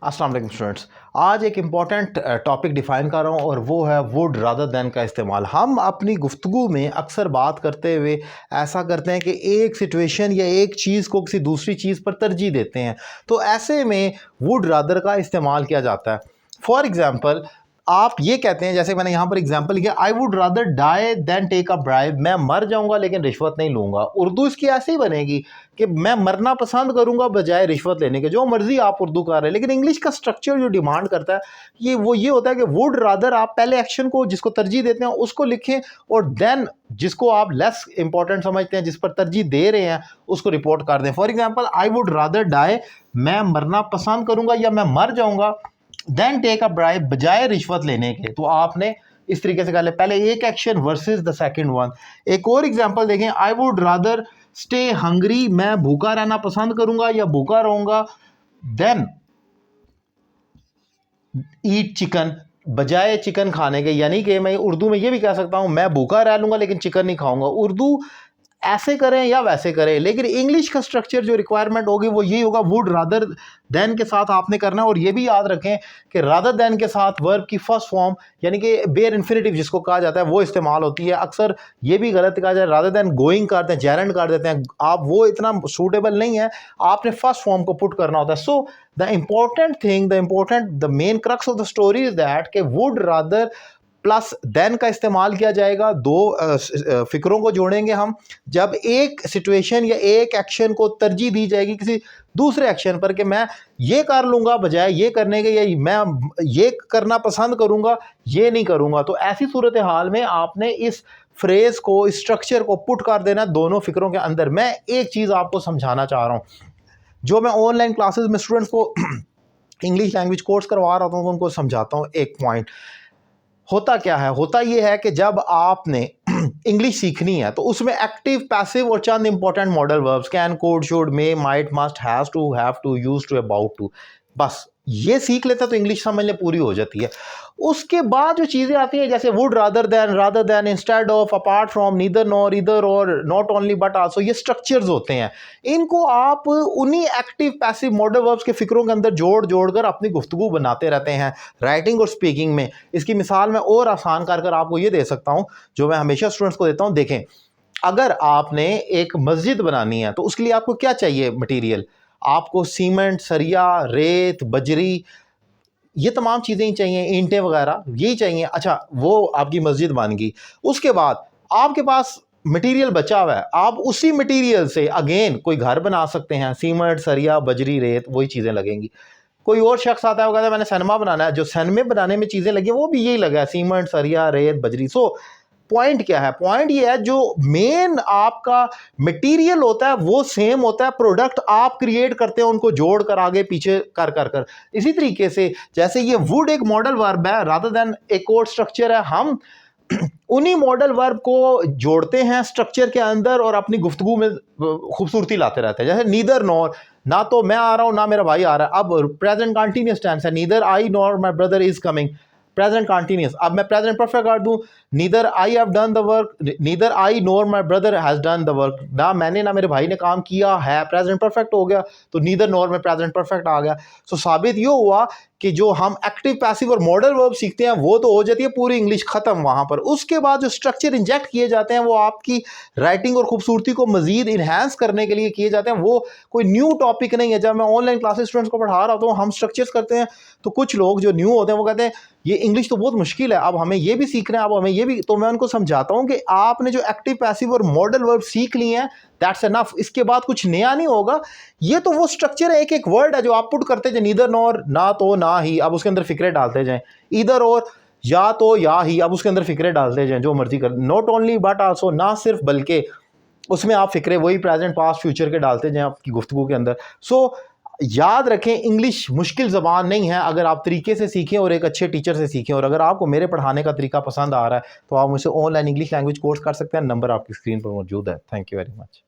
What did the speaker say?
अस्सलाम वालेकुम स्टूडेंट्स। आज एक इम्पॉर्टेंट टॉपिक डिफ़ाइन कर रहा हूँ और वो है वुड रादर दैन का इस्तेमाल। हम अपनी गुफ्तगू में अक्सर बात करते हुए ऐसा करते हैं कि एक सिचुएशन या एक चीज़ को किसी दूसरी चीज़ पर तरजीह देते हैं, तो ऐसे में वुड रादर का इस्तेमाल किया जाता है। फॉर एग्ज़ाम्पल, आप ये कहते हैं, जैसे मैंने यहाँ पर एग्जांपल किया, I would rather die than take a bribe, मैं मर जाऊंगा लेकिन रिश्वत नहीं लूंगा। उर्दू इसकी ऐसे ही बनेगी कि मैं मरना पसंद करूंगा बजाय रिश्वत लेने के। जो मर्जी आप उर्दू कर रहे हैं, लेकिन इंग्लिश का स्ट्रक्चर जो डिमांड करता है ये होता है कि वुड रादर, आप पहले एक्शन को जिसको तरजीह देते हैं उसको लिखें और देन जिसको आप लेस इंपॉर्टेंट समझते हैं, जिस पर तरजीह दे रहे हैं, उसको रिपोर्ट कर दें। For example, I would rather die, मैं मरना पसंद करूंगा या मैं मर जाऊंगा, देन टेक अ ब्राइब, बजाय रिश्वत लेने के। तो आपने इस तरीके से कर ले, पहले एक action versus the second one. एक और एग्जांपल देखें, आई वुड रादर स्टे हंग्री, मैं भूखा रहना पसंद करूंगा या भूखा रहूंगा, देन ईट चिकन, बजाय चिकन खाने के। यानी कि मैं उर्दू में ये भी कह सकता हूं, मैं भूखा रह लूंगा लेकिन चिकन नहीं खाऊंगा। उर्दू ऐसे करें या वैसे करें, लेकिन इंग्लिश का स्ट्रक्चर जो रिक्वायरमेंट होगी वो यही होगा, वुड रादर देन के साथ आपने करना है। और ये भी याद रखें कि रादर देन के साथ वर्ब की फर्स्ट फॉर्म यानी कि बेयर इन्फिनिटिव जिसको कहा जाता है वो इस्तेमाल होती है। अक्सर ये भी गलत कहा जाए, रादर देन गोइंग करते हैं, जेरेंड कर देते हैं, आप वो इतना सूटेबल नहीं है, आपने फर्स्ट फॉर्म को पुट करना होता है। So the important the main crux of the story is that कि वुड रादर प्लस देन का इस्तेमाल किया जाएगा। दो फिक्रों को जोड़ेंगे हम, जब एक सिचुएशन या एक एक्शन को तरजीह दी जाएगी किसी दूसरे एक्शन पर, कि मैं ये कर लूंगा बजाय ये करने के, या मैं ये करना पसंद करूंगा ये नहीं करूंगा। तो ऐसी सूरत हाल में आपने इस फ्रेज को, इस स्ट्रक्चर को पुट कर देना दोनों फिक्रों के अंदर। मैं एक चीज़ आपको समझाना चाह रहा हूँ, जो मैं ऑनलाइन क्लासेस में स्टूडेंट्स को इंग्लिश लैंग्वेज कोर्स करवा रहा हूँ तो उनको समझाता हूँ। एक पॉइंट होता क्या है, होता ये है कि जब आपने इंग्लिश सीखनी है तो उसमें एक्टिव, पैसिव और चंद important modal verbs, can, could, should, may, might, must, has to, have to, use to, about to, बस ये सीख लेते हैं तो इंग्लिश समझने पूरी हो जाती है। उसके बाद जो चीज़ें आती हैं जैसे would rather than, instead of, apart from, neither nor, इधर और, नॉट ओनली बट आल्सो, ये स्ट्रक्चर्स होते हैं। इनको आप उन्हीं एक्टिव पैसिव मॉडल वर्ब्स के फिक्रों के अंदर जोड़ कर अपनी गुफ्तगू बनाते रहते हैं राइटिंग और स्पीकिंग में। इसकी मिसाल मैं और आसान कर आपको ये दे सकता हूँ, जो मैं हमेशा स्टूडेंट्स को देता हूँ। देखें, अगर आपने एक मस्जिद बनानी है तो उसके लिए आपको क्या चाहिए मटेरियल? आपको सीमेंट, सरिया, रेत, बजरी, ये तमाम चीज़ें ही चाहिए, ईंटें वगैरह यही चाहिए। अच्छा, वो आपकी मस्जिद बन गई, उसके बाद आपके पास मटेरियल बचा हुआ है, आप उसी मटेरियल से अगेन कोई घर बना सकते हैं। सीमेंट, सरिया, बजरी, रेत, वही चीज़ें लगेंगी। कोई और शख्स आता है, वो कहता है मैंने सिनेमा बनाना है, जो सिनेमा बनाने में चीज़ें लगी वो भी यही लगा है, सीमेंट, सरिया, रेत, बजरी। सो पॉइंट क्या है? पॉइंट ये है, जो मेन आपका मटेरियल होता है वो सेम होता है, प्रोडक्ट आप क्रिएट करते हैं उनको जोड़ कर आगे पीछे कर। इसी तरीके से जैसे ये वुड एक मॉडल वर्ब है, रादर देन एक और स्ट्रक्चर है, हम उन्हीं मॉडल वर्ब को जोड़ते हैं स्ट्रक्चर के अंदर और अपनी गुफ्तगू में खूबसूरती लाते रहते हैं। जैसे नीदर नॉर, ना तो मैं आ रहा हूं ना मेरा भाई आ रहा है। अब प्रेजेंट कंटिन्यूअस टेंस है, neither I nor my brother is coming, present continuous. अब मैं प्रेजेंट परफेक्ट कर दूं, neither I have done the work, neither I nor my brother has done the work, ना मैंने ना मेरे भाई ने काम किया है, प्रेजेंट परफेक्ट हो गया, तो नीदर नॉर में प्रेजेंट परफेक्ट आ गया। सो साबित ये हुआ कि जो हम एक्टिव, पैसिव और मॉडल वर्ब सीखते हैं वो तो हो जाती है पूरी इंग्लिश खत्म वहां पर। उसके बाद जो स्ट्रक्चर इंजेक्ट किए जाते हैं वो आपकी राइटिंग और खूबसूरती को मजीद इन्हांस करने के लिए किए जाते हैं। वो कोई न्यू टॉपिक नहीं है। जब मैं ऑनलाइन क्लासेस स्टूडेंट्स को पढ़ा रहा होता हूँ, हम स्ट्रक्चर्स करते हैं, तो कुछ लोग जो न्यू होते हैं वो कहते हैं ये इंग्लिश तो बहुत मुश्किल है, अब हमें ये भी सीखना है, अब हमें ये भी। तो मैं उनको समझाता हूँ कि आपने जो एक्टिव, पैसिव और मॉडल वर्ब सीख लिए हैं, दैट्स एनफ। इसके बाद कुछ नया नहीं होगा। ये तो वो स्ट्रक्चर है, एक एक वर्ड है जो आप पुट करते जाए, नीदर नॉर, ना तो ना ही, अब उसके अंदर फिक्रे डालते जाएं, इधर और, या तो या ही, अब उसके अंदर फिक्रे डालते जाएं, जो मर्जी कर, नॉट ओनली बट आल्सो, ना सिर्फ बल्कि, उसमें आप फिक्रे वही प्रेजेंट, पास्ट, फ्यूचर के डालते जाएं आपकी गुफ्तगू के अंदर। सो याद रखें, इंग्लिश मुश्किल ज़बान नहीं है अगर आप तरीके से सीखें और एक अच्छे टीचर से सीखें। और अगर आपको मेरे पढ़ाने का तरीका पसंद आ रहा है तो आप मुझसे ऑनलाइन इंग्लिश लैंग्वेज कोर्स कर सकते हैं। नंबर आपकी स्क्रीन पर मौजूद है। Thank you very much.